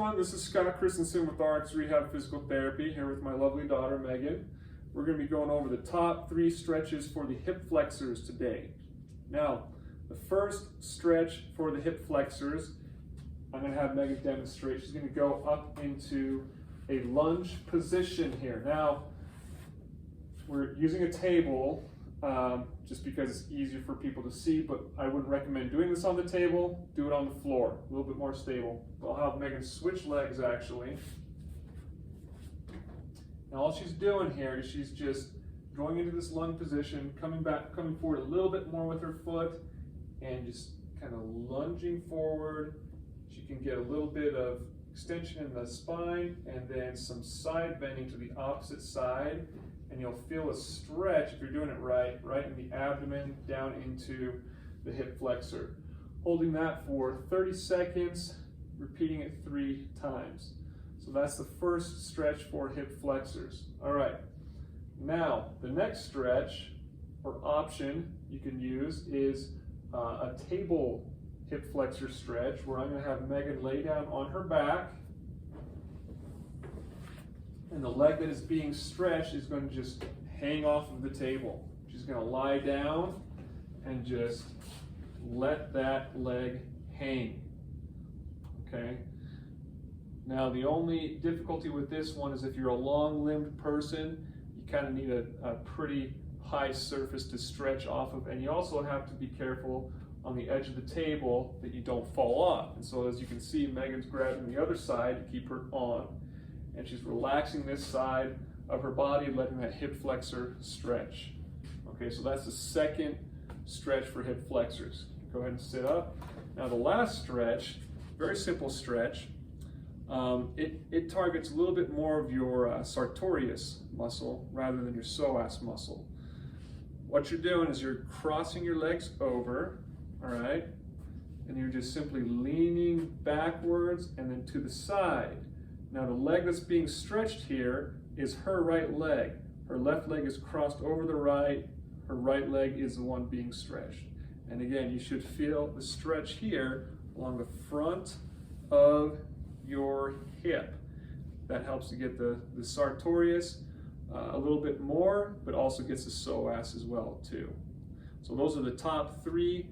everyone, this is Scott Christensen with RX Rehab Physical Therapy, here with my lovely daughter Megan. We're going to be going over the top 3 stretches for the hip flexors today. Now, the first stretch for the hip flexors, I'm going to have Megan demonstrate. She's going to go up into a lunge position here. Now, we're using a table just because it's easier for people to see, but I wouldn't recommend doing this on the table. Do it on the floor, a little bit more stable. I'll have Megan switch legs actually. Now all she's doing here is she's just going into this lunge position, coming forward a little bit more with her foot, and just kind of lunging forward. She can get a little bit of extension in the spine and then some side bending to the opposite side. And you'll feel a stretch, if you're doing it right in the abdomen down into the hip flexor. Holding that for 30 seconds, repeating it 3 times. So that's the first stretch for hip flexors. All right, now the next stretch or option you can use is a table hip flexor stretch, where I'm going to have Megan lay down on her back. And the leg that is being stretched is going to just hang off of the table. She's going to lie down and just let that leg hang. Okay? Now, the only difficulty with this one is if you're a long-limbed person, you kind of need a pretty high surface to stretch off of, and you also have to be careful on the edge of the table that you don't fall off. And so as you can see, Megan's grabbing the other side to keep her on. And she's relaxing this side of her body, letting that hip flexor stretch. Okay, so that's the second stretch for hip flexors. Go ahead and sit up. Now the last stretch, very simple stretch. It targets a little bit more of your sartorius muscle rather than your psoas muscle. What you're doing is you're crossing your legs over, all right? And you're just simply leaning backwards and then to the side. Now the leg that's being stretched here is her right leg. Her left leg is crossed over the right. Her right leg is the one being stretched. And again, you should feel the stretch here along the front of your hip. That helps to get the sartorius a little bit more, but also gets the psoas as well too. So those are the top 3